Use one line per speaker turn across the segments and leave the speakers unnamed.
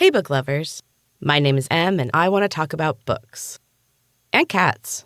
Hey, book lovers. My name is Em, and I want to talk about books. And cats.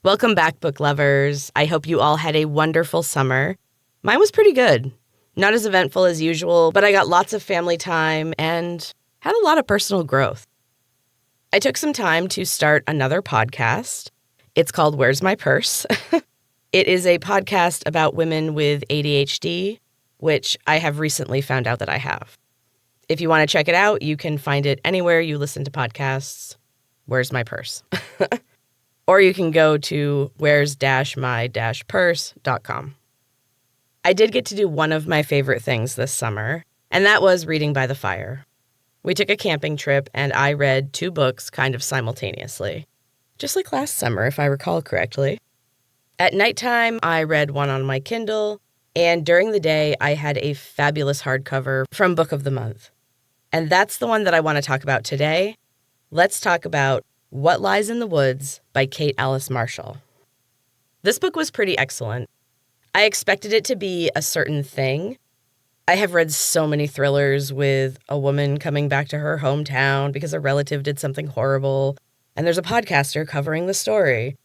Welcome back, book lovers. I hope you all had a wonderful summer. Mine was pretty good. Not as eventful as usual, but I got lots of family time and had a lot of personal growth. I took some time to start another podcast. It's called Where's My Purse? It is a podcast about women with ADHD, which I have recently found out that I have. If you want to check it out, you can find it anywhere you listen to podcasts. Where's My Purse? Or you can go to where's-my-purse.com. I did get to do one of my favorite things this summer, and that was reading by the fire. We took a camping trip, and I read 2 books kind of simultaneously, just like last summer, if I recall correctly. At nighttime, I read one on my Kindle, and during the day, I had a fabulous hardcover from Book of the Month. And that's the one that I want to talk about today. Let's talk about What Lies in the Woods by Kate Alice Marshall. This book was pretty excellent. I expected it to be a certain thing. I have read so many thrillers with a woman coming back to her hometown because a relative did something horrible, and there's a podcaster covering the story.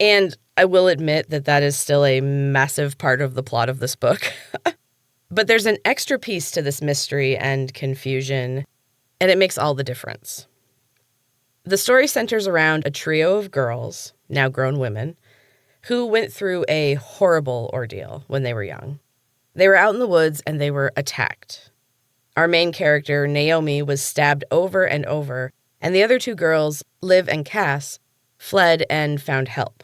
And I will admit that that is still a massive part of the plot of this book. But there's an extra piece to this mystery and confusion, and it makes all the difference. The story centers around a trio of girls, now grown women, who went through a horrible ordeal when they were young. They were out in the woods and they were attacked. Our main character, Naomi, was stabbed over and over, and the other 2 girls, Liv and Cass, fled and found help.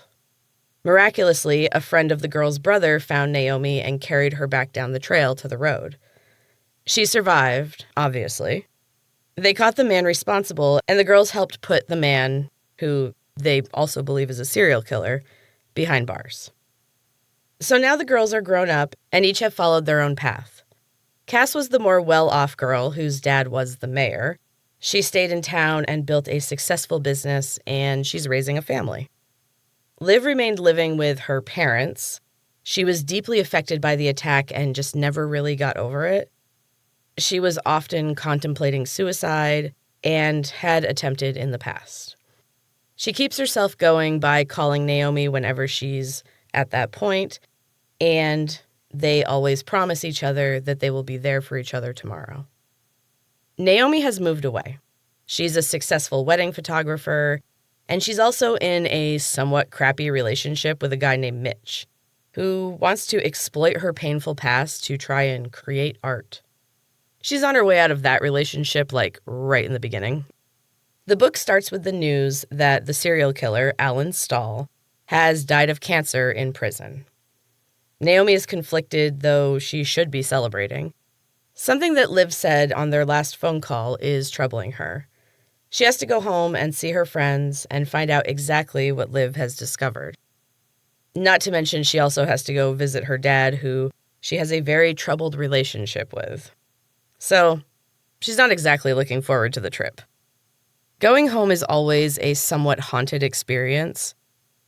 Miraculously, a friend of the girl's brother found Naomi and carried her back down the trail to the road. She survived, obviously. They caught the man responsible, and the girls helped put the man, who they also believe is a serial killer, behind bars. So now the girls are grown up, and each have followed their own path. Cass was the more well-off girl whose dad was the mayor. She stayed in town and built a successful business, and she's raising a family. Liv remained living with her parents. She was deeply affected by the attack and just never really got over it. She was often contemplating suicide and had attempted in the past. She keeps herself going by calling Naomi whenever she's at that point, and they always promise each other that they will be there for each other tomorrow. Naomi has moved away. She's a successful wedding photographer, and she's also in a somewhat crappy relationship with a guy named Mitch, who wants to exploit her painful past to try and create art. She's on her way out of that relationship, right in the beginning. The book starts with the news that the serial killer, Alan Stahl, has died of cancer in prison. Naomi is conflicted, though she should be celebrating. Something that Liv said on their last phone call is troubling her. She has to go home and see her friends and find out exactly what Liv has discovered. Not to mention she also has to go visit her dad, who she has a very troubled relationship with. So, she's not exactly looking forward to the trip. Going home is always a somewhat haunted experience.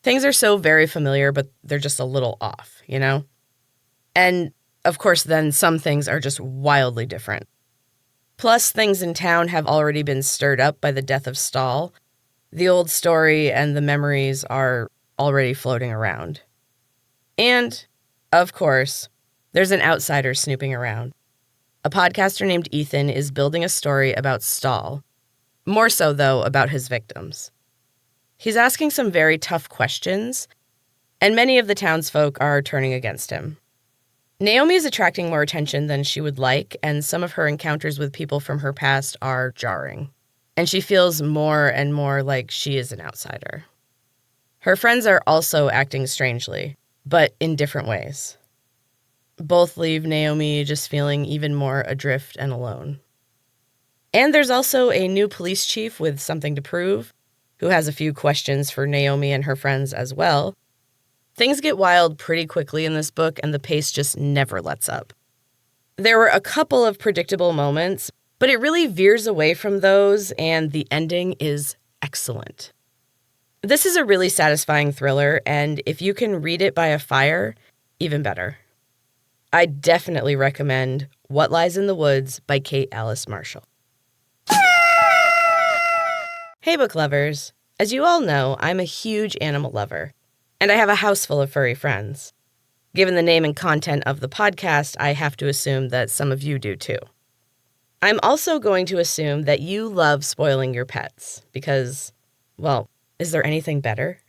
Things are so very familiar, but they're just a little off, you know? And, of course, then some things are just wildly different. Plus, things in town have already been stirred up by the death of Stahl. The old story and the memories are already floating around. And, of course, there's an outsider snooping around. A podcaster named Ethan is building a story about Stahl. More so, though, about his victims. He's asking some very tough questions, and many of the townsfolk are turning against him. Naomi is attracting more attention than she would like, and some of her encounters with people from her past are jarring. And she feels more and more like she is an outsider. Her friends are also acting strangely, but in different ways. Both leave Naomi just feeling even more adrift and alone. And there's also a new police chief with something to prove, who has a few questions for Naomi and her friends as well. Things get wild pretty quickly in this book, and the pace just never lets up. There were a couple of predictable moments, but it really veers away from those, and the ending is excellent. This is a really satisfying thriller, and if you can read it by a fire, even better. I definitely recommend What Lies in the Woods by Kate Alice Marshall. Hey, book lovers. As you all know, I'm a huge animal lover, and I have a house full of furry friends. Given the name and content of the podcast, I have to assume that some of you do too. I'm also going to assume that you love spoiling your pets because, well, is there anything better?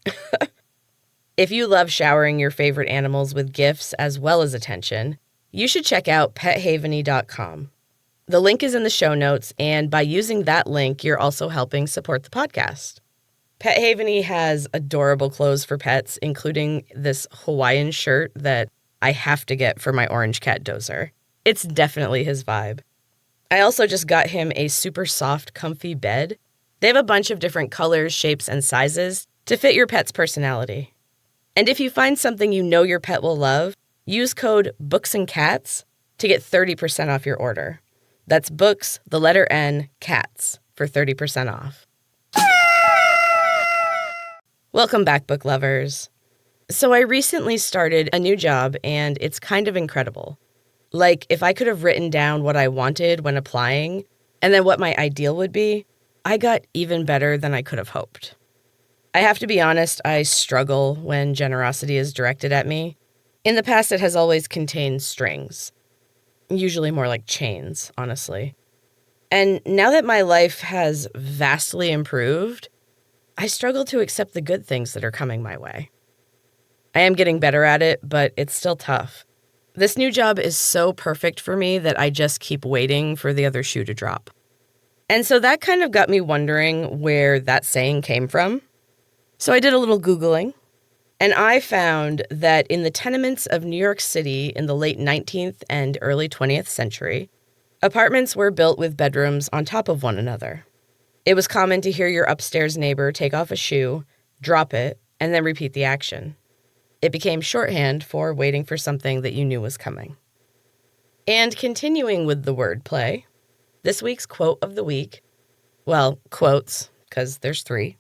If you love showering your favorite animals with gifts as well as attention, you should check out pethaveny.com. The link is in the show notes, and by using that link, you're also helping support the podcast. Pet Haveny has adorable clothes for pets, including this Hawaiian shirt that I have to get for my orange cat Dozer. It's definitely his vibe. I also just got him a super soft, comfy bed. They have a bunch of different colors, shapes, and sizes to fit your pet's personality. And if you find something you know your pet will love, use code BOOKSANDCATS to get 30% off your order. That's books, the letter N, cats, for 30% off. Welcome back, book lovers. So I recently started a new job, and it's kind of incredible. Like, if I could have written down what I wanted when applying, and then what my ideal would be, I got even better than I could have hoped. I have to be honest, I struggle when generosity is directed at me. In the past, it has always contained strings. Usually more like chains, honestly. And now that my life has vastly improved, I struggle to accept the good things that are coming my way. I am getting better at it, but it's still tough. This new job is so perfect for me that I just keep waiting for the other shoe to drop. And so that kind of got me wondering where that saying came from. So I did a little Googling, and I found that in the tenements of New York City in the late 19th and early 20th century, apartments were built with bedrooms on top of one another. It was common to hear your upstairs neighbor take off a shoe, drop it, and then repeat the action. It became shorthand for waiting for something that you knew was coming. And continuing with the wordplay, this week's quote of the week, well, quotes, because there's 3.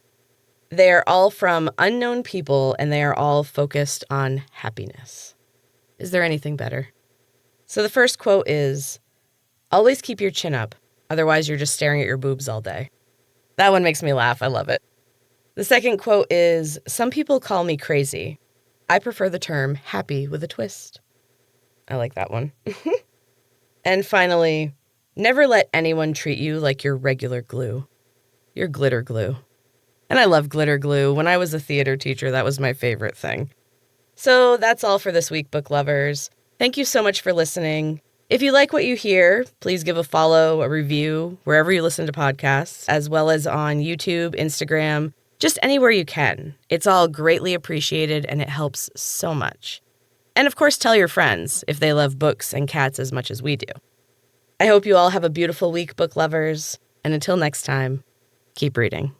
They're all from unknown people, and they are all focused on happiness. Is there anything better? So the first quote is, "Always keep your chin up, otherwise you're just staring at your boobs all day." That one makes me laugh. I love it. The second quote is, "Some people call me crazy. I prefer the term happy with a twist." I like that one. And finally, never let anyone treat you like your regular glue. You're glitter glue. And I love glitter glue. When I was a theater teacher, that was my favorite thing. So that's all for this week, book lovers. Thank you so much for listening. If you like what you hear, please give a follow, a review, wherever you listen to podcasts, as well as on YouTube, Instagram, just anywhere you can. It's all greatly appreciated, and it helps so much. And of course, tell your friends if they love books and cats as much as we do. I hope you all have a beautiful week, book lovers. And until next time, keep reading.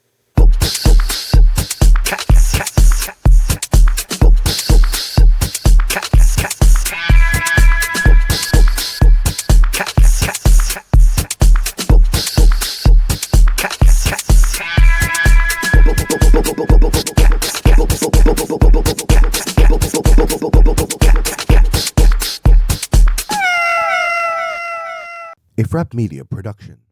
A Frap Media production.